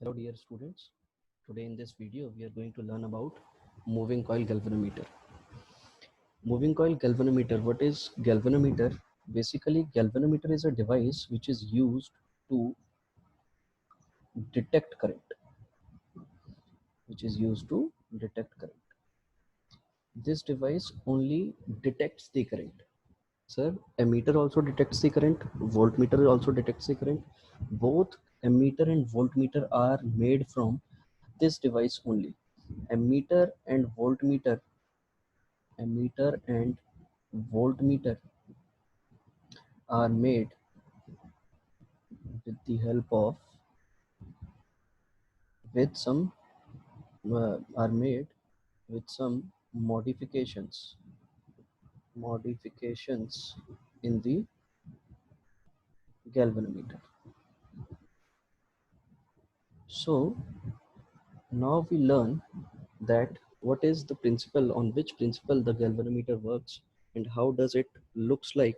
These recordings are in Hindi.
Hello dear students, today in this video we are going to learn about moving coil galvanometer. Moving coil galvanometer, what is galvanometer? Basically galvanometer is a device which is used to detect current, which is used to detect current. This device only detects the current. Sir, ammeter also detects the current, voltmeter also detects the current. Both ammeter and voltmeter are made from this device only. Ammeter and voltmeter ammeter and voltmeter are made with the help of with some are made with some modifications in the galvanometer. So now we learn that what is the principle, on which principle the galvanometer works, and how does it looks like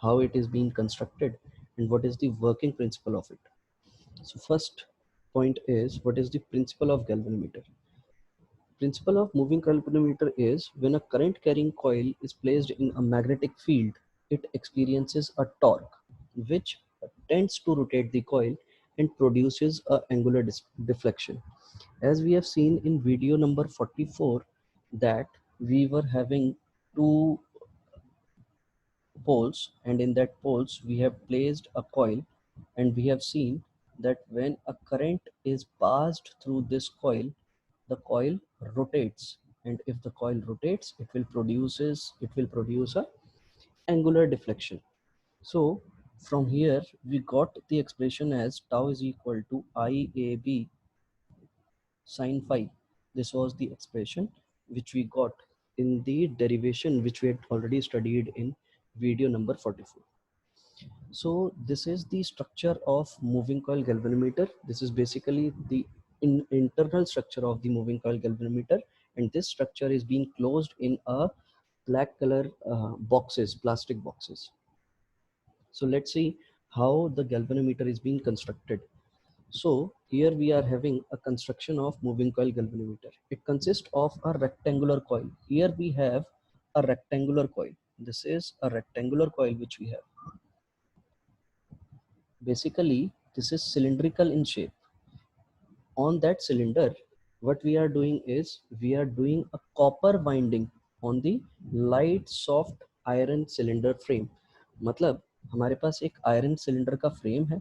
how it is being constructed, and what is the working principle of it. So first point is, what is the principle of galvanometer? Principle of moving galvanometer is, when a current carrying coil is placed in a magnetic field, it experiences a torque which tends to rotate the coil and produces a angular deflection. As we have seen in video number 44, that we were having two poles, and in that poles we have placed a coil, and we have seen that when a current is passed through this coil, the coil rotates, and if the coil rotates, it will produce a angular deflection. So from here we got the expression as tau is equal to IAB sine phi. This was the expression which we got in the derivation which we had already studied in video number 44. So this is the structure of moving coil galvanometer. This is basically the internal structure of the moving coil galvanometer, and this structure is being closed in a black color boxes, plastic boxes. So let's see how the galvanometer is being constructed. So here we are having a construction of moving coil galvanometer. It consists of a rectangular coil. Here we have a rectangular coil. This is a rectangular coil which we have. Basically, this is cylindrical in shape. On that cylinder, what we are doing is, we are doing a copper winding on the light soft iron cylinder frame. मतलब हमारे पास एक आयरन सिलेंडर का फ्रेम है,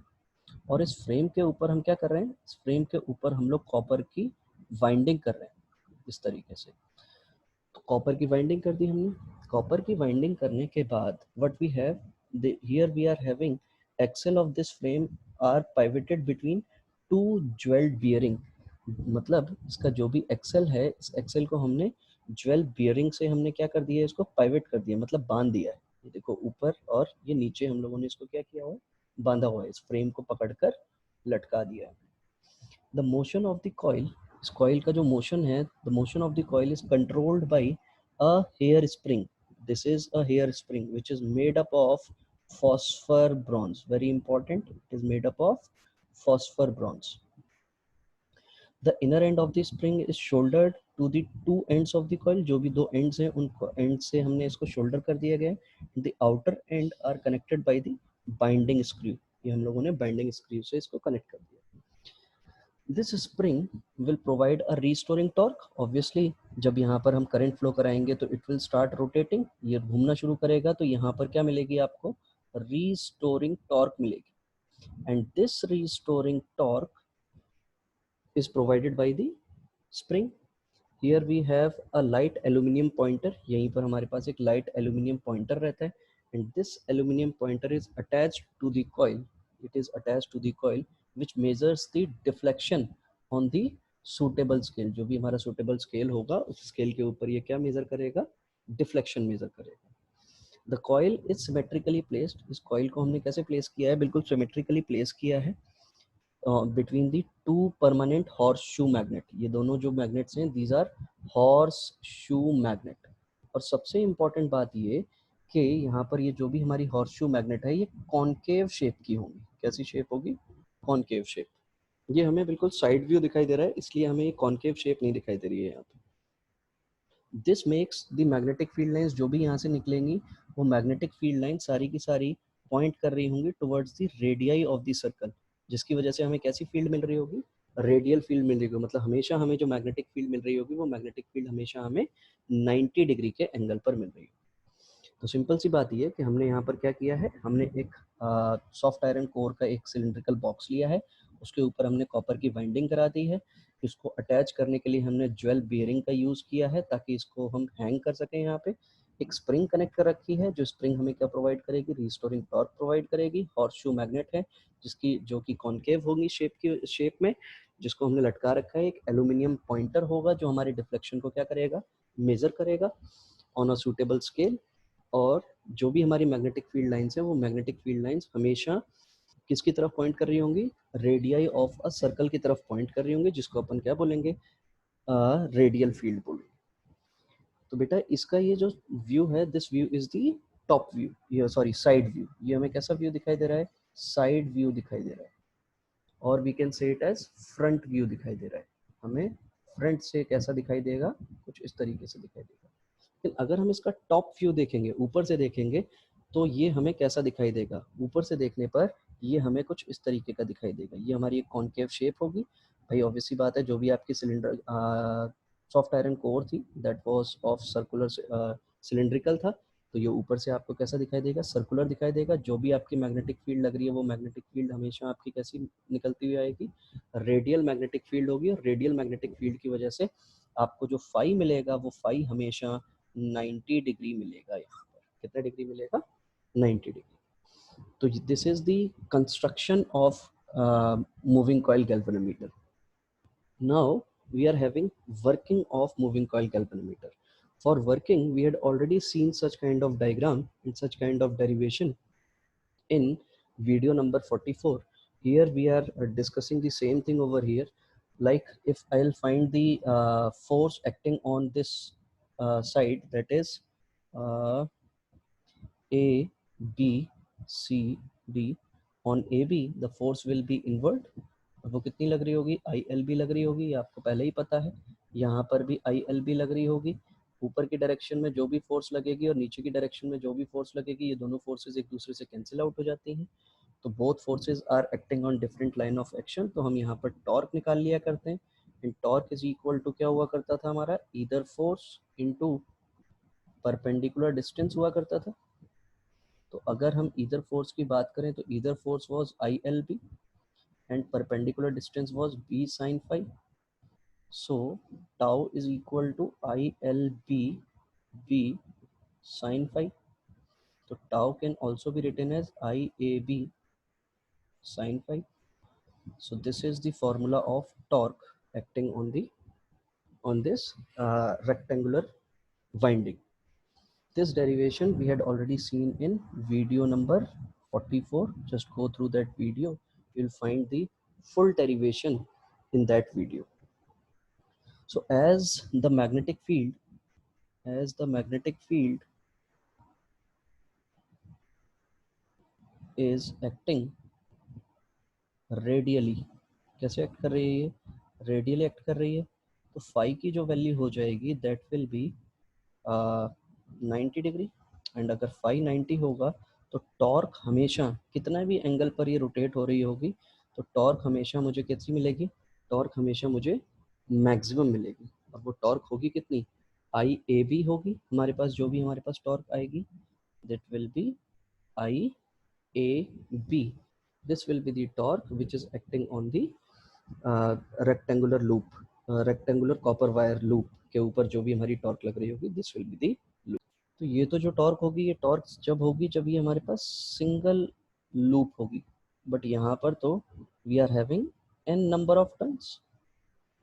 और इस फ्रेम के ऊपर हम क्या कर रहे हैं, इस फ्रेम के ऊपर हम लोग कॉपर की वाइंडिंग कर रहे हैं इस तरीके से। तो कॉपर की वाइंडिंग कर दी हमने। कॉपर की वाइंडिंग करने के बाद what we have, here we are having axle of this frame are pivoted between two jewelled bearing. मतलब इसका जो भी एक्सेल है, इस एक्सेल को हमने ज्वेल बियरिंग से हमने क्या कर दिया है, इसको पाइवट कर दिया, मतलब बांध दिया है। ये देखो ऊपर और ये नीचे हम लोगों ने इसको क्या किया हुआ है, बांधा हुआ है, इस फ्रेम को पकड़कर लटका दिया है। The motion of the coil, इस कॉइल का जो मोशन है, the motion of the coil is controlled by a hair spring. This is a hair spring which is made up of phosphor bronze. Very important, it is made up of phosphor bronze. The inner end of the spring is shouldered to the two ends of the coil. जो भी दो ends हैं, उन ends से हमने इसको shoulder कर दिया गया है. The outer end are connected by the binding screw. ये हम लोगों ने binding screw से इसको connect कर दिया. This spring will provide a restoring torque. Obviously जब यहाँ पर हम current flow कराएंगे तो it will start rotating, ये घूमना शुरू करेगा, तो यहाँ पर क्या मिलेगी आपको, restoring torque मिलेगी. And this restoring torque is provided by the spring. Here we have a light aluminum pointer. यहीं पर हमारे पास एक light aluminum pointer रहता है, and this aluminum pointer is attached to the coil. It is attached to the coil which measures the deflection on the suitable scale. जो भी हमारा suitable scale होगा, उस scale के ऊपर ये क्या measure करेगा, deflection measure करेगा. The coil is symmetrically placed. इस coil को हमने कैसे place किया है, बिल्कुल symmetrically place किया है between the two permanent horseshoe magnet. ये दोनों जो magnets हैं, these are horseshoe magnet. और सबसे important बात ये कि यहाँ पर ये जो भी हमारी horseshoe magnet है, ये concave shape की होगी. कैसी shape होगी, concave shape. ये हमें बिल्कुल साइड व्यू दिखाई दे रहा है, इसलिए हमें ये कॉनकेव शेप नहीं दिखाई दे रही है यहाँ पे। This makes the magnetic field lines जो भी यहाँ से निकलेंगी, वो मैग्नेटिक फील्ड लाइन सारी की सारी पॉइंट कर रही होंगी towards the radii of the circle, जिसकी वजह से हमें कैसी फील्ड मिल रही होगी, रेडियल फील्ड मिल रही होगी। मतलब हमेशा हमें जो मैग्नेटिक फील्ड मिल रही होगी, वो मैग्नेटिक फील्ड हमेशा हमें 90 डिग्री के एंगल पर मिल रही होगी। तो सिंपल सी बात ये कि हमने यहाँ पर क्या किया है, हमने एक सॉफ्ट आयरन कोर का एक सिलिंड्रिकल बॉक्स लिया है, उसके ऊपर हमने कॉपर की वाइंडिंग करा दी है। इसको अटैच करने के लिए हमने ज्वेल बियरिंग का यूज़ किया है, ताकि इसको हम हैंग कर सकें। यहाँ पे एक स्प्रिंग कनेक्ट कर रखी है, जो स्प्रिंग हमें क्या प्रोवाइड करेगी, रिस्टोरिंग टॉर्क प्रोवाइड करेगी। हॉर्सशू मैग्नेट है, जिसकी जो कि कॉन्केव होगी शेप में, जिसको हमने लटका रखा है। एक एल्यूमिनियम पॉइंटर होगा, जो हमारे डिफ्लेक्शन को क्या करेगा, मेजर करेगा ऑन अ सूटेबल स्केल। और जो भी हमारी मैग्नेटिक फील्ड लाइंस है, वो मैग्नेटिक फील्ड लाइंस हमेशा किसकी तरफ पॉइंट कर रही होंगी, रेडियाई ऑफ अ सर्कल की तरफ पॉइंट कर रही होंगी, जिसको अपन क्या बोलेंगे, रेडियल फील्ड बोलेंगे। तो बेटा इसका ये जो व्यू है, this view is the top view, ये सॉरी साइड व्यू। ये हमें कैसा व्यू दिखाई दे रहा है, साइड व्यू दिखाई दे रहा है। और we can say it as front view दिखाई दे रहा है। हमें फ्रंट से कैसा दिखाई देगा, कुछ इस तरीके से दिखाई देगा। लेकिन अगर हम इसका टॉप व्यू देखेंगे, ऊपर से देखेंगे, तो ये हमें कैसा दिखाई देगा, ऊपर से देखने पर ये हमें कुछ इस तरीके का दिखाई देगा। ये हमारी एक कॉन्केव शेप होगी। भाई ऑब्वियसली बात है, जो भी आपकी सिलेंडर सॉफ्ट आयरन कोर थी, that was of circular cylindrical था, तो ये ऊपर से आपको कैसा दिखाई देगा, सर्कुलर दिखाई देगा। जो भी आपकी मैग्नेटिक फील्ड लग रही है, वो मैग्नेटिक फील्ड हमेशा आपकी कैसी निकलती हुई आएगी, रेडियल मैग्नेटिक फील्ड होगी। और रेडियल मैग्नेटिक फील्ड की वजह से आपको जो फाई मिलेगा, वो फाई हमेशा 90 डिग्री मिलेगा। यहाँ पर कितना डिग्री मिलेगा, 90 डिग्री। तो this is the construction of moving coil galvanometer. Now we are having working of moving coil galvanometer. For working, we had already seen such kind of diagram and such kind of derivation in video number 44. Here we are discussing the same thing over here. Like if I'll find the force acting on this side, that is uh, A, B, C, D. On AB, the force will be inward. और वो कितनी लग रही होगी, आई एल बी लग रही होगी, ये आपको पहले ही पता है। यहाँ पर भी आई एल बी लग रही होगी। ऊपर की डायरेक्शन में जो भी फोर्स लगेगी और नीचे की डायरेक्शन में जो भी फोर्स लगेगी, ये दोनों फोर्सेस एक दूसरे से कैंसिल आउट हो जाती हैं। तो both forces are acting on different line of action. तो हम यहाँ पर टॉर्क निकाल लिया करते हैं। And torque is equal to क्या हुआ करता था हमारा, either force into perpendicular distance हुआ करता था। तो अगर हम ईदर फोर्स की बात करें, तो either force was I L B and perpendicular distance was b sin phi. So tau is equal to ILB b sin phi. So tau can also be written as IAB sin phi. So this is the formula of torque acting on this rectangular winding. This derivation we had already seen in video number 44. Just go through that video. You'll find the full derivation in that video. So as the magnetic field is acting radially, कैसे एक्ट कर रही है, ये रेडियली एक्ट कर रही है, तो फाई की जो वैल्यू हो जाएगी that will be 90 degree. And अगर फाई 90 होगा, तो टॉर्क हमेशा कितना भी एंगल पर ये रोटेट हो रही होगी, तो टॉर्क हमेशा मुझे कैसी मिलेगी, टॉर्क हमेशा मुझे मैक्सिमम मिलेगी। और वो टॉर्क होगी कितनी, आई ए बी होगी हमारे पास, जो भी हमारे पास टॉर्क आएगी that will be IAB. This will be the torque which is acting on the rectangular loop, rectangular copper wire loop के ऊपर जो भी हमारी टॉर्क लग रही होगी, this will be the loop. तो ये तो जो टॉर्क होगी, ये टॉर्क जब होगी जब ये हमारे पास सिंगल लूप होगी। बट यहाँ पर तो we are having n number of turns.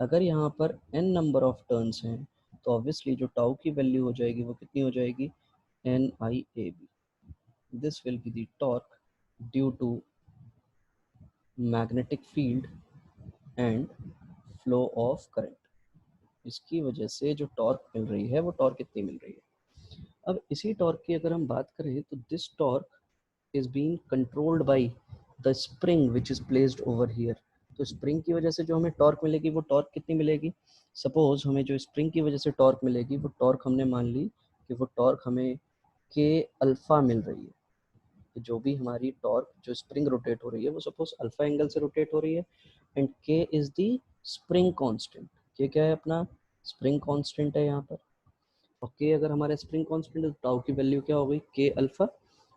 अगर यहाँ पर n नंबर ऑफ टर्न्स हैं, तो ऑब्वियसली जो टाउ की वैल्यू हो जाएगी वो कितनी हो जाएगी, NIAB. This will be the torque due to magnetic field and flow of current. इसकी वजह से जो टॉर्क मिल रही है, वो टॉर्क कितनी मिल रही है। अब इसी टॉर्क की अगर हम बात करें, तो this torque is being controlled by the spring which is placed over here. तो स्प्रिंग की वजह से जो हमें टॉर्क मिलेगी वो टॉर्क कितनी मिलेगी, सपोज हमें जो स्प्रिंग की वजह से टॉर्क मिलेगी वो टॉर्क हमने मान ली कि वो टॉर्क हमें के अल्फा मिल रही है। तो जो भी हमारी टॉर्क जो स्प्रिंग रोटेट हो रही है वो सपोज अल्फा एंगल से रोटेट हो रही है, एंड के इज द स्प्रिंग कांस्टेंट। के क्या है अपना, स्प्रिंग कांस्टेंट है यहाँ पर। और के अगर हमारा स्प्रिंग कांस्टेंट है तो टाउ की वैल्यू क्या हो गई, के अल्फा,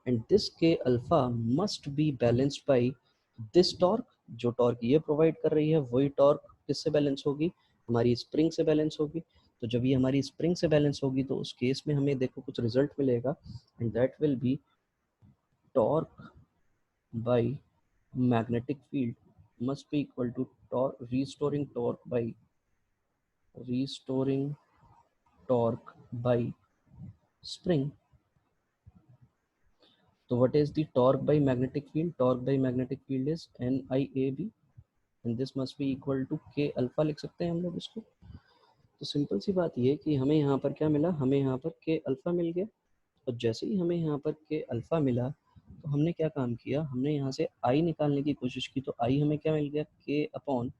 एंड दिस के alpha must be balanced by this torque. जो टॉर्क ये प्रोवाइड कर रही है वही टॉर्क किससे बैलेंस होगी, हमारी स्प्रिंग से बैलेंस होगी। तो जब ये हमारी स्प्रिंग से बैलेंस होगी तो उस केस में हमें देखो कुछ रिजल्ट मिलेगा, and that will be torque bye magnetic field must be equal to restoring torque by spring. So what is the torque by magnetic field? Torque by magnetic field is NIAB, and this must be equal to K alpha लिख सकते हैं हम लोग इसको। तो सिंपल सी बात ये कि हमें यहाँ पर क्या मिला, हमें यहाँ पर K अल्फा मिल गया। और जैसे ही हमें यहाँ पर K अल्फा मिला तो हमने क्या काम किया, हमने यहाँ से I निकालने की कोशिश की। तो I हमें क्या मिल गया, K upon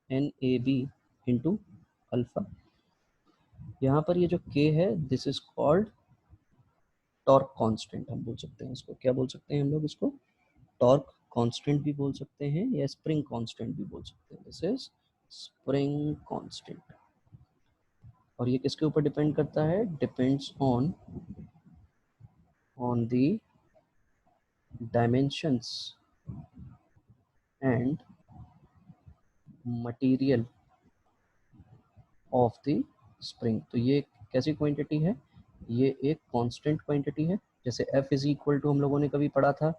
NAB into alpha. यहाँ पर ये जो K है this is called torque constant, हम बोल सकते हैं इसको, क्या बोल सकते हैं हम लोग इसको, टॉर्क कांस्टेंट भी बोल सकते हैं या स्प्रिंग कांस्टेंट भी बोल सकते हैं। This is spring constant. और ये किसके ऊपर डिपेंड करता है, depends on the dimensions and material of the spring. तो ये कैसी क्वांटिटी है, ये एक कांस्टेंट क्वांटिटी है। जैसे F इज इक्वल टू हम लोगों ने कभी पढ़ा था,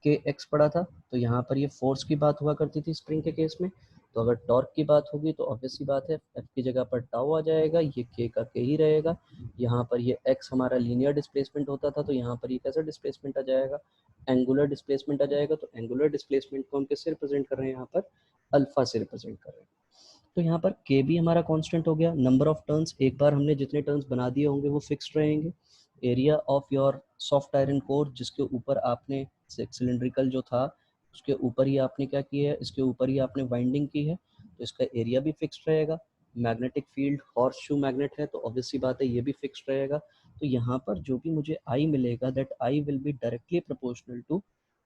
के एक्स पढ़ा था। तो यहाँ पर ये फोर्स की बात हुआ करती थी स्प्रिंग के केस में। तो अगर टॉर्क की बात होगी तो ऑब्वियस सी बात है F की जगह पर टाउ आ जाएगा, ये के का के ही रहेगा। यहाँ पर ये एक्स हमारा लीनियर डिस्प्लेसमेंट होता था, तो यहाँ पर ये कैसा डिस्प्लेसमेंट आ जाएगा, एंगुलर डिस्प्लेसमेंट आ जाएगा। तो एंगुलर डिस्प्लेसमेंट को हम किससे रिप्रेजेंट कर रहे हैं, यहाँ पर अल्फा से रिप्रेजेंट कर रहे हैं। तो यहाँ पर के भी हमारा कांस्टेंट हो गया। नंबर ऑफ टर्न्स, एक बार हमने जितने टर्न्स बना दिए होंगे वो फिक्स्ड रहेंगे। Area of your soft iron core, जिसके ऊपर आपने सिलिंड्रिकल जो था उसके ऊपर ही आपने क्या किया है, इसके ऊपर ही आपने वाइंडिंग की है, तो इसका एरिया भी फिक्स्ड रहेगा। Magnetic field horse shoe magnet है तो ऑब्वियस सी बात है ये भी फिक्स्ड रहेगा। तो यहाँ पर जो भी मुझे आई मिलेगा that I will be directly proportional to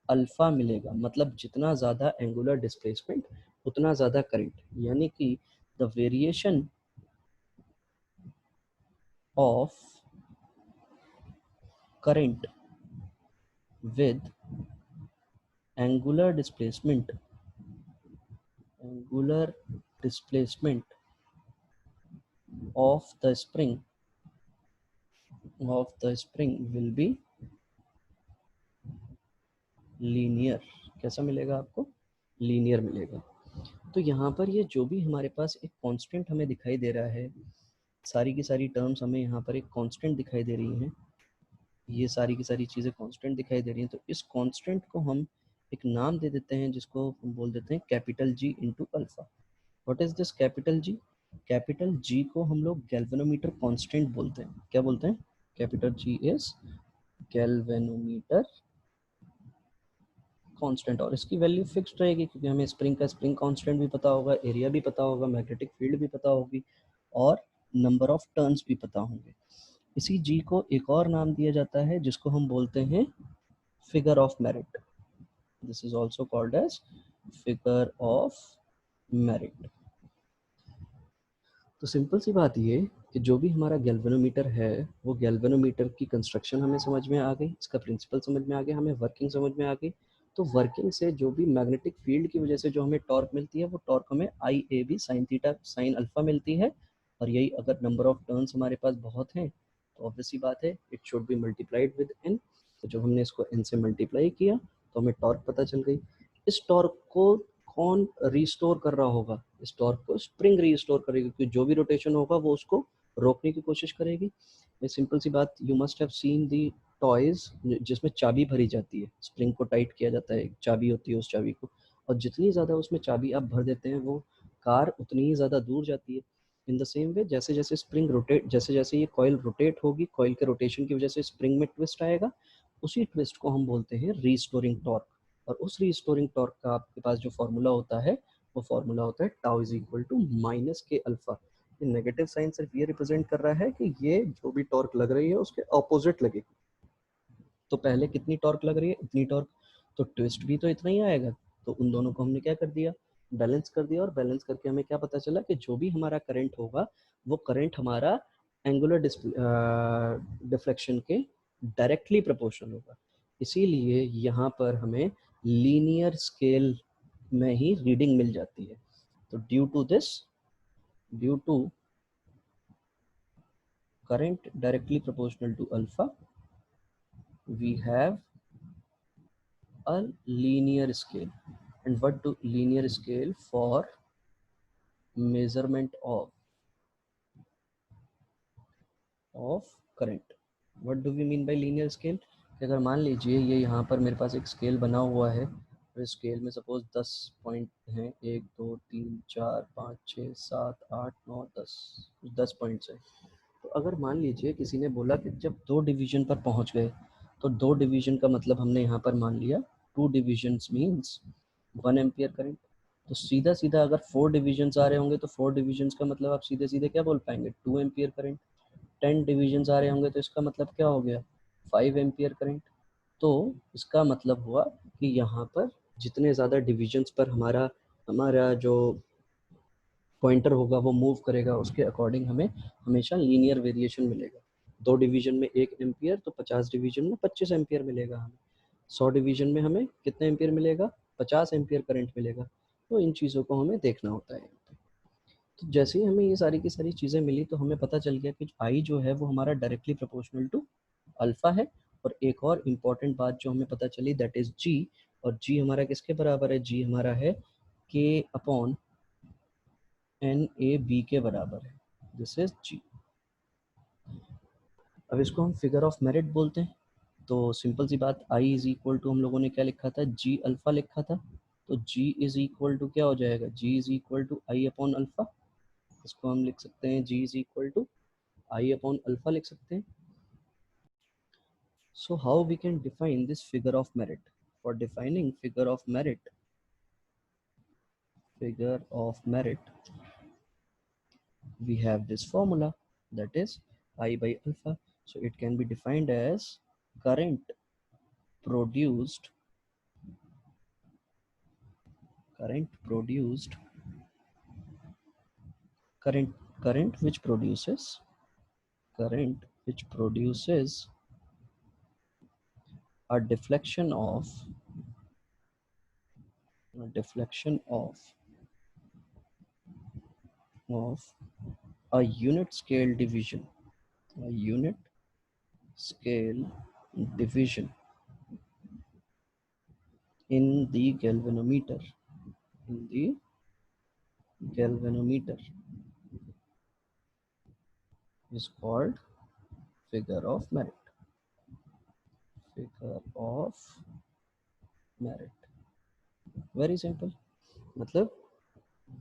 alpha मिलेगा। मतलब जितना ज़्यादा एंगुलर डिस्प्लेसमेंट उतना ज़्यादा करंट, यानी कि the variation of current with angular displacement of the spring will be linear. कैसा मिलेगा आपको, लीनियर मिलेगा। तो यहाँ पर ये जो भी हमारे पास एक कांस्टेंट हमें दिखाई दे रहा है, सारी की सारी टर्म्स हमें यहाँ पर एक कांस्टेंट दिखाई दे रही हैं, ये सारी की सारी चीज़ें कांस्टेंट दिखाई दे रही हैं। तो इस कांस्टेंट को हम एक नाम दे देते हैं जिसको हम बोल देते हैं capital G into alpha. What is this capital G, capital G को हम लोग गैल्वेनोमीटर कांस्टेंट बोलते हैं। क्या बोलते हैं, capital G is galvanometer constant. और इसकी वैल्यू फिक्स्ड रहेगी क्योंकि हमें स्प्रिंग का स्प्रिंग कांस्टेंट भी पता होगा, एरिया भी पता होगा, मैग्नेटिक फील्ड भी पता होगी और नंबर ऑफ टर्न्स भी पता होंगे। इसी जी को एक और नाम दिया जाता है जिसको हम बोलते हैं figure of merit. This is also called as figure of merit. तो सिंपल सी बात ये कि जो भी हमारा गैल्वेनोमीटर है वो गैल्वेनोमीटर की कंस्ट्रक्शन हमें समझ में आ गई, इसका प्रिंसिपल समझ में आ गया, हमें वर्किंग समझ में आ गई। तो वर्किंग से जो भी मैग्नेटिक फील्ड की वजह से जो हमें टॉर्क मिलती है वो टॉर्क हमें I A B sine theta sine alpha मिलती है। और यही अगर नंबर ऑफ टर्न्स हमारे पास बहुत हैं तो ऑब्वियस सी बात है it should be multiplied with N. तो जब हमने इसको एन से मल्टीप्लाई किया तो हमें टॉर्क पता चल गई। इस टॉर्क को कौन रिस्टोर कर रहा होगा, इस टॉर्क को स्प्रिंग रिस्टोर करेगी क्योंकि जो भी रोटेशन होगा वो उसको रोकने की कोशिश करेगी। ये सिंपल सी बात, you must have seen the toys जिसमें चाबी भरी जाती है, स्प्रिंग को टाइट किया जाता है, एक चाबी होती है उस चाबी को, और जितनी ज़्यादा उसमें चाबी आप भर देते हैं वो कार उतनी ही ज़्यादा दूर जाती है। इन द सेम वे जैसे जैसे स्प्रिंग रोटेट, जैसे जैसे ये कॉइल रोटेट होगी, कॉइल के रोटेशन की वजह से स्प्रिंग में ट्विस्ट आएगा, उसी ट्विस्ट को हम बोलते हैं रीस्टोरिंग टॉर्क। और उस रीस्टोरिंग टॉर्क का आपके पास जो फॉर्मूला होता है वो फॉर्मूला होता है tau is equal to minus K alpha. ये नेगेटिव साइन सिर्फ ये रिप्रेजेंट कर रहा है कि ये जो भी टॉर्क लग रही है उसके ऑपोजिट लगेगी। तो पहले कितनी टॉर्क लग रही है, इतनी टॉर्क, तो ट्विस्ट भी तो इतना ही आएगा। तो उन दोनों को हमने क्या कर दिया, बैलेंस कर दिया, और बैलेंस करके हमें क्या पता चला कि जो भी हमारा करंट होगा वो करंट हमारा एंगुलर डिफ्लेक्शन के डायरेक्टली प्रोपोर्शनल होगा। इसीलिए यहाँ पर हमें लीनियर स्केल में ही रीडिंग मिल जाती है। तो due to this, due to current directly proportional to alpha, we have a linear scale. And what do linear scale for measurement of current? What do we mean by linear scale? कि अगर मान लीजिए ये यहाँ पर मेरे पास एक स्केल बना हुआ है, और इस स्केल में सपोज 10 पॉइंट हैं, 1 2 3 4 5 6 7 8 9 10 पॉइंट्स है। तो अगर मान लीजिए किसी ने बोला कि जब 2 डिवीजन पर पहुंच गए, तो 2 डिवीजन का मतलब हमने यहाँ पर मान लिया 2 डिविजन्स मीन्स 1 एम्पियर करंट। तो सीधा सीधा अगर 4 डिविजन्स आ रहे होंगे तो 4 डिविजन्स का मतलब आप सीधे सीधे क्या बोल पाएंगे, 2 एम्पियर करंट। 10 डिविजन्स आ रहे होंगे तो इसका मतलब क्या हो गया, 5 एम्पियर करंट। तो इसका मतलब हुआ कि यहाँ पर जितने ज़्यादा डिविजन्स पर हमारा हमारा जो पॉइंटर होगा वो मूव करेगा, उसके अकॉर्डिंग हमें हमेशा लीनियर वेरिएशन मिलेगा। 2 डिवीजन में 1 एम्पियर, तो 50 डिवीजन में 25 एम्पियर मिलेगा हमें। 100 डिवीजन में हमें कितने एम्पियर मिलेगा, 50 एम्पियर करंट मिलेगा। तो इन चीज़ों को हमें देखना होता है। तो जैसे ही हमें ये सारी की सारी चीज़ें मिली तो हमें पता चल गया कि आई जो है वो हमारा डायरेक्टली प्रोपोर्शनल टू अल्फा है। और एक और इम्पॉर्टेंट बात जो हमें पता चली, दैट इज जी। और जी हमारा किसके बराबर है, जी हमारा है K upon N A B के बराबर है। दिस इज जी। अब इसको हम फिगर ऑफ मेरिट बोलते हैं। तो सिंपल सी बात, आई इज इक्वल टू हम लोगों ने क्या लिखा था, जी अल्फा लिखा था। तो जी इज इक्वल टू क्या हो जाएगा, G is equal to I upon alpha. इसको हम लिख सकते हैं G is equal to I upon alpha लिख सकते हैं। So how we can define this figure of merit? For defining figure of merit, we have this formula, that is I by alpha. So it can be defined as current produced current produced current current which produces a deflection of a unit scale division, a unit scale division in the galvanometer, in the galvanometer is called figure of merit. Figure of merit. Very simple. मतलब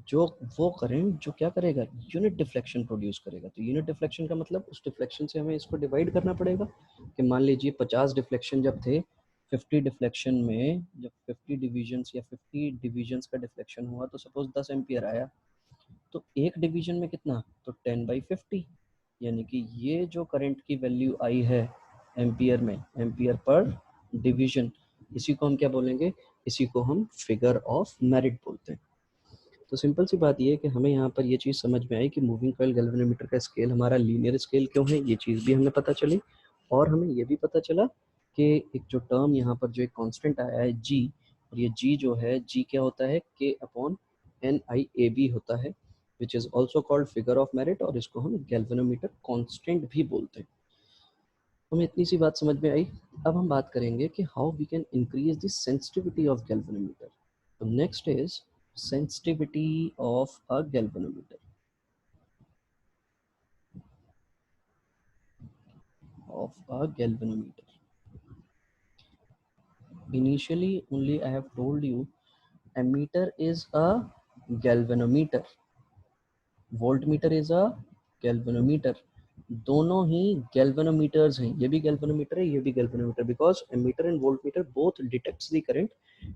जो वो करंट जो क्या करेगा, यूनिट डिफ्लेक्शन प्रोड्यूस करेगा। तो यूनिट डिफ्लेक्शन का मतलब उस डिफ्लेक्शन से हमें इसको डिवाइड करना पड़ेगा। कि मान लीजिए 50 डिफ्लेक्शन जब थे, 50 डिफ्लेक्शन में जब 50 डिविजन्स या 50 डिविजन्स का डिफ्लेक्शन हुआ तो सपोज 10 एम्पियर आया। तो एक डिवीजन में कितना, तो 10/50, यानी कि ये जो करंट की वैल्यू आई है एम्पियर में, एम्पियर पर डिवीजन, इसी को हम क्या बोलेंगे, इसी को हम फिगर ऑफ मेरिट बोलते हैं। तो सिंपल सी बात ये है कि हमें यहाँ पर ये चीज़ समझ में आई कि मूविंग कॉइल गैल्वेनोमीटर का स्केल हमारा लीनियर स्केल क्यों है, ये चीज़ भी हमें पता चली। और हमें ये भी पता चला कि एक जो टर्म यहाँ पर जो एक कांस्टेंट आया है जी, और ये जी जो है, जी क्या होता है, K upon N I A B होता है, which is also called figure of merit, और इसको हम गैल्वेनोमीटर कांस्टेंट भी बोलते हैं। हमें इतनी सी बात समझ में आई। अब हम बात करेंगे कि how we can increase the sensitivity of galvanometer. तो next is sensitivity of a galvanometer. Initially only I have told you ammeter is a galvanometer, voltmeter is a galvanometer। दोनों ही galvanometers हैं, ये भी galvanometer है, ये भी galvanometer, because ammeter and voltmeter both detects the current,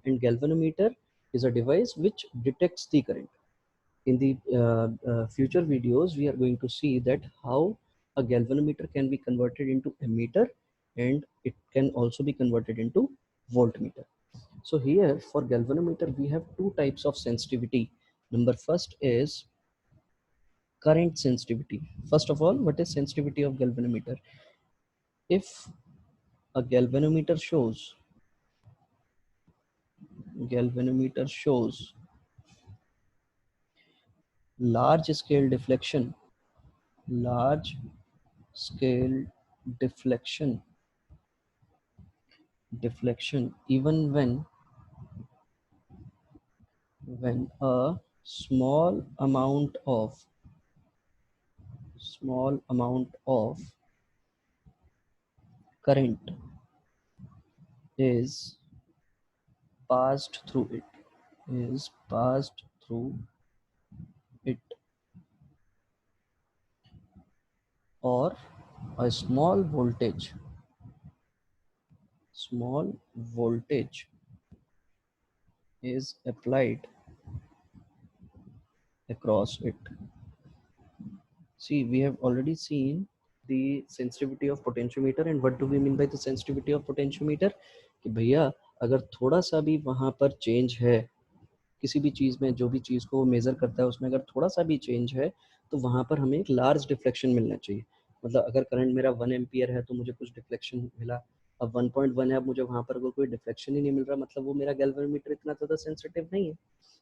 and galvanometer is a device which detects the current. In the future videos, we are going to see that how a galvanometer can be converted into ammeter, and it can also be converted into voltmeter. So here for galvanometer, we have two types of sensitivity. Number first is current sensitivity. First of all, what is sensitivity of galvanometer? If a galvanometer shows large scale deflection, large scale deflection, even when a small amount of current is passed through it, is passed through it, or a small voltage is applied across it. See, we have already seen the sensitivity of potentiometer, and what do we mean by the sensitivity of potentiometer? कि भैया अगर थोड़ा सा भी वहाँ पर चेंज है, किसी भी चीज़ में, जो भी चीज़ को वो मेज़र करता है उसमें अगर थोड़ा सा भी चेंज है, तो वहाँ पर हमें एक लार्ज डिफ्लेक्शन मिलना चाहिए. मतलब अगर करंट मेरा 1 एम्पियर है तो मुझे कुछ डिफ्लेक्शन मिला, अब 1.1 है, अब मुझे वहाँ पर अगर कोई डिफ्लेक्शन ही नहीं मिल रहा, मतलब वो मेरा गैल्वेनोमीटर इतना ज़्यादा सेंसिटिव नहीं है.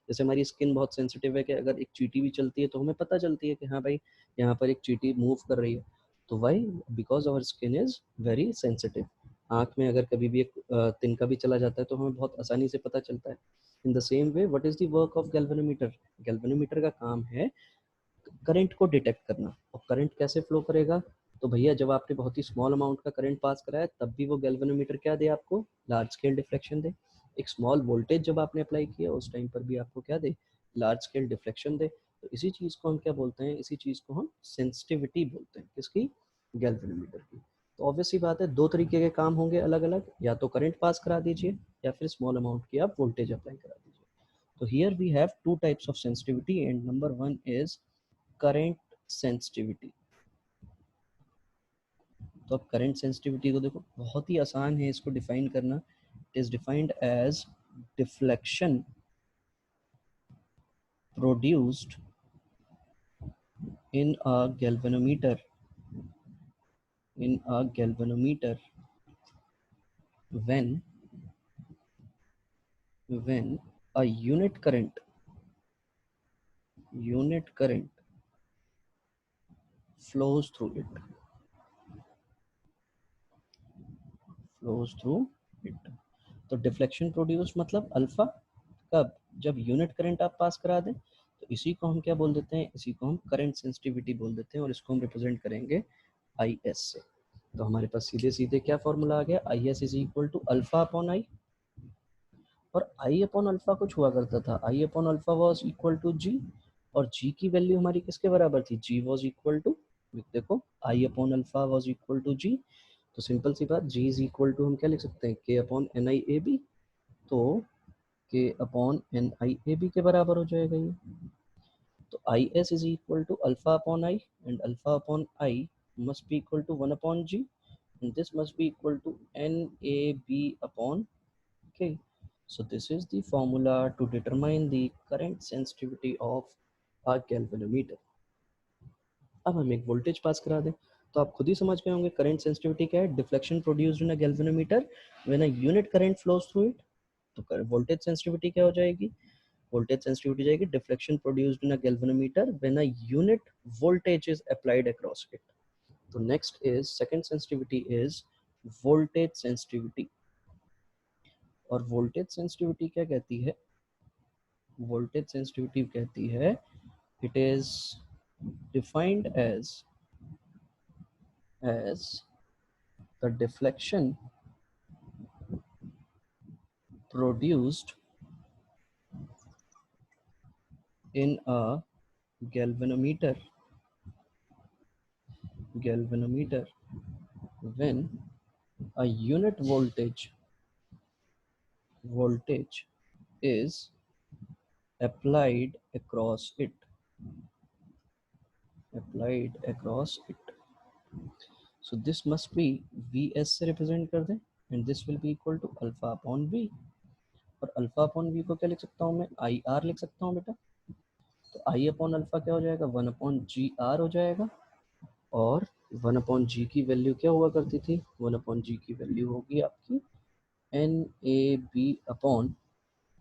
जैसे हमारी स्किन बहुत सेंसिटिव है कि अगर एक चींटी भी चलती है तो हमें पता चलती है कि हाँ भाई, यहाँ पर एक चींटी मूव कर रही है. तो why? Because our skin is very sensitive. आँख में अगर कभी भी एक तिनका भी चला जाता है तो हमें बहुत आसानी से पता चलता है. In the same way, what is the work of galvanometer? Galvanometer का काम है करंट को डिटेक्ट करना. और करंट कैसे फ्लो करेगा? तो भैया जब आपने बहुत ही स्मॉल अमाउंट का करंट पास कराया तब भी वो गैल्वेनोमीटर क्या दे आपको? लार्ज स्केल डिफ्लेक्शन दे. एक स्मॉल वोल्टेज जब आपने अप्लाई किया उस टाइम पर भी आपको क्या दे? लार्ज स्केल डिफ्लेक्शन दे. तो इसी चीज़ को हम क्या बोलते हैं? इसी चीज़ को हम सेंसिटिविटी बोलते हैं. किसकी? गैल्वेनोमीटर की. तो ऑब्वियस सी बात है, दो तरीके के काम होंगे अलग अलग, या तो करंट पास करा दीजिए या फिर स्मॉल अमाउंट की आप वोल्टेज अप्लाई करा दीजिए. तो here we have two types of sensitivity, and number one is current sensitivity. तो अब करंट सेंसिटिविटी को देखो, बहुत ही आसान है इसको डिफाइन करना. It is defined as deflection produced in a galvanometer in a galvanometer when a unit current flows through it flows through it. तो डिफ्लेक्शन प्रोड्यूस मतलब अल्फा. कब? जब यूनिट करंट आप पास करा दें. तो इसी को हम क्या बोल देते हैं? इसी को हम करंट सेंसिटिविटी बोल देते हैं, और इसको हम रिप्रेजेंट करेंगे आई एस से. तो हमारे पास सीधे सीधे क्या फॉर्मूला आ गया? I S is equal to alpha upon I. और आई अपॉन अल्फा कुछ हुआ करता था, I upon alpha was equal to G. और जी की वैल्यू हमारी किसके बराबर थी? जी वॉज इक्वल टू, देखो, I upon alpha was equal to G. तो सिंपल सी बात, जी इज इक्वल टू हम क्या लिख सकते हैं? K upon N I A B. तो K upon N I A B के बराबर हो जाएगा ये. तो I S is equal to alpha upon I, and alpha upon I must be equal to 1 upon g, and this must be equal to NAB upon K. So this is the formula to determine the current sensitivity of a galvanometer. अब हम एक वोल्टेज पास करा दें तो आप खुद ही समझ गए होंगे करंट सेंसिटिविटी क्या है. Deflection produced in a galvanometer when a unit current flows through it. तो वोल्टेज सेंसिटिविटी क्या हो जाएगी? वोल्टेज सेंसिटिविटी जाएगी deflection produced in a galvanometer when a unit voltage is applied across it. तो next is second sensitivity is voltage sensitivity. और वोल्टेज सेंसिटिविटी क्या कहती है? वोल्टेज सेंसिटिविटी कहती है it is defined as the deflection produced in a galvanometer when a unit voltage is applied across it, applied across it. So this must be Vs से represent कर दें, and this will be equal to alpha upon V. और अल्फा अपॉन V को क्या लिख सकता हूँ मैं, आई आर लिख सकता हूँ बेटा. तो आई अपॉन अल्फा क्या हो जाएगा, 1/g(r) हो जाएगा. और 1/g की वैल्यू क्या हुआ करती थी, 1/g की वैल्यू होगी आपकी NAB upon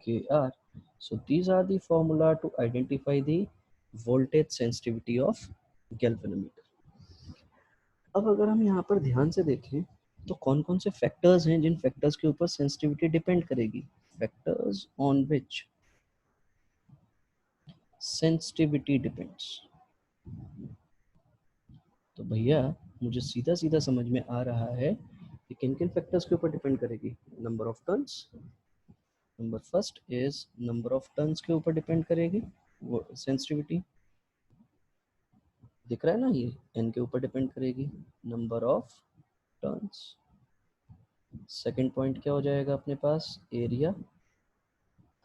KR. So these are the formula to identify the voltage sensitivity of galvanometer. अब अगर हम यहाँ पर ध्यान से देखें तो कौन कौन से फैक्टर्स हैं जिन फैक्टर्स के ऊपर सेंसिटिविटी डिपेंड करेगी. Factors on which sensitivity depends. तो भैया मुझे सीधा सीधा समझ में आ रहा है कि किन किन फैक्टर्स के ऊपर डिपेंड करेगी. Number of turns, number first is number of turns के ऊपर डिपेंड करेगी वो सेंसिटिविटी. दिख रहा है ना, ये एन के ऊपर डिपेंड करेगी, number of turns. Second point क्या हो जाएगा अपने पास, एरिया.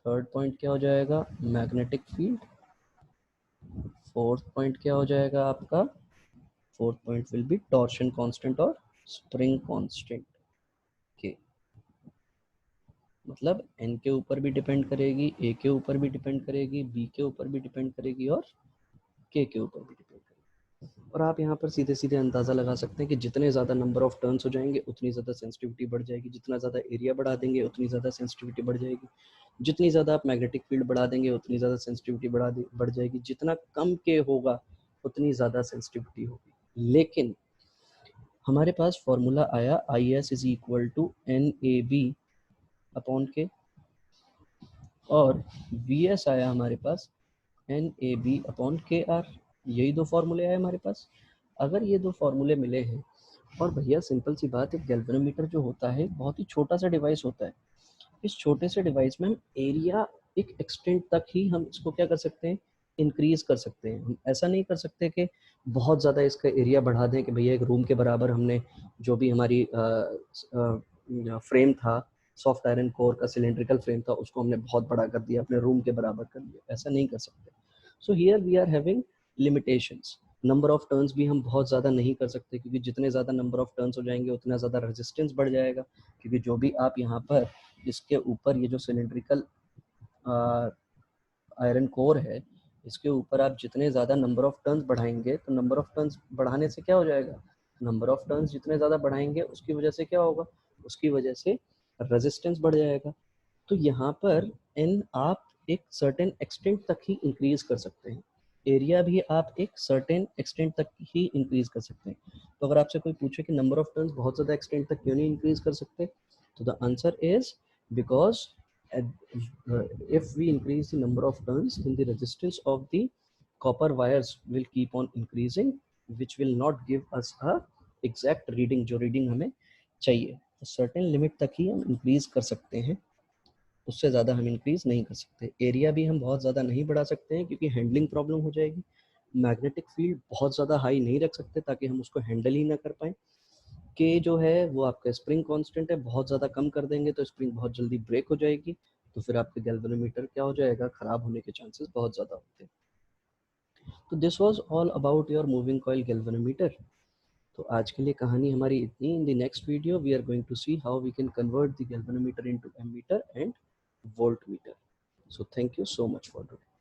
थर्ड पॉइंट क्या हो जाएगा, मैग्नेटिक फील्ड. फोर्थ पॉइंट क्या हो जाएगा आपका, fourth point will be torsion constant और स्प्रिंग कांस्टेंट के. मतलब एन के ऊपर भी डिपेंड करेगी, ए के ऊपर भी डिपेंड करेगी, बी के ऊपर भी डिपेंड करेगी और के ऊपर भी डिपेंड करेगी. और आप यहाँ पर सीधे सीधे अंदाज़ा लगा सकते हैं कि जितने ज़्यादा नंबर ऑफ टर्न्स हो जाएंगे उतनी ज़्यादा सेंसिटिविटी बढ़ जाएगी, जितना ज़्यादा एरिया बढ़ा देंगे उतनी ज़्यादा सेंसिटिविटी बढ़ जाएगी, जितनी ज़्यादा आप मैग्नेटिक फील्ड बढ़ा देंगे उतनी ज़्यादा सेंसिटिविटी बढ़ जाएगी, जितना कम के होगा उतनी ज़्यादा सेंसिटिविटी होगी. लेकिन हमारे पास फॉर्मूला आया I S is equal to N A B upon K, और वी एस आया हमारे पास N A B upon K R. यही दो फार्मूले आए हमारे पास. अगर ये दो फार्मूले मिले हैं, और भैया सिंपल सी बात है, गैल्वेनोमीटर जो होता है बहुत ही छोटा सा डिवाइस होता है. इस छोटे से डिवाइस में हम एरिया एक एक्सटेंट तक ही हम इसको क्या कर सकते हैं, इंक्रीज कर सकते हैं. हम ऐसा नहीं कर सकते कि बहुत ज़्यादा इसका एरिया बढ़ा दें कि भैया एक रूम के बराबर हमने जो भी हमारी फ्रेम था, सॉफ्ट आयरन कोर का सिलेंड्रिकल फ्रेम था, उसको हमने बहुत बड़ा कर दिया, अपने रूम के बराबर कर दिया. ऐसा नहीं कर सकते. So here we are having limitations. Number of turns भी हम बहुत ज़्यादा नहीं कर सकते, क्योंकि जितने ज़्यादा नंबर ऑफ टर्न्स हो जाएंगे उतना ज़्यादा रेजिस्टेंस बढ़ जाएगा. क्योंकि जो भी आप यहाँ पर इसके ऊपर ये जो सिलेंड्रिकल आयरन कोर है, इसके ऊपर आप जितने ज़्यादा नंबर ऑफ टर्न्स बढ़ाएंगे, तो नंबर ऑफ टर्न्स बढ़ाने से क्या हो जाएगा, नंबर ऑफ टर्न्स जितने ज़्यादा बढ़ाएंगे उसकी वजह से क्या होगा, उसकी वजह से रेजिस्टेंस बढ़ जाएगा. तो यहाँ पर एन आप एक सर्टेन एक्सटेंट तक ही इंक्रीज कर सकते हैं, एरिया भी आप एक सर्टेन एक्सटेंट तक ही इंक्रीज कर सकते हैं. तो अगर आपसे कोई पूछे कि नंबर ऑफ टर्न्स बहुत ज़्यादा एक्सटेंट तक क्यों नहीं इंक्रीज कर सकते, तो the answer is because if we increase the number of turns, then the resistance of the copper wires will keep on increasing, which will not give us a exact reading जो reading हमें चाहिए. तो certain limit तक ही हम increase कर सकते हैं, उससे ज़्यादा हम इंक्रीज नहीं कर सकते. एरिया भी हम बहुत ज़्यादा नहीं बढ़ा सकते हैं क्योंकि हैंडलिंग प्रॉब्लम हो जाएगी. मैग्नेटिक फील्ड बहुत ज़्यादा हाई नहीं रख सकते ताकि हम उसको हैंडल ही ना कर पाएँ. के जो है वो आपका स्प्रिंग कांस्टेंट है, बहुत ज़्यादा कम कर देंगे तो स्प्रिंग बहुत जल्दी ब्रेक हो जाएगी, तो फिर आपके गैल्वेनोमीटर क्या हो जाएगा, ख़राब होने के चांसेस बहुत ज़्यादा होते हैं. तो this was all about your moving coil galvanometer. तो आज के लिए कहानी हमारी इतनी. In the next video we are going to see how we can convert the galvanometer into ammeter and voltmeter. So thank you so much for today.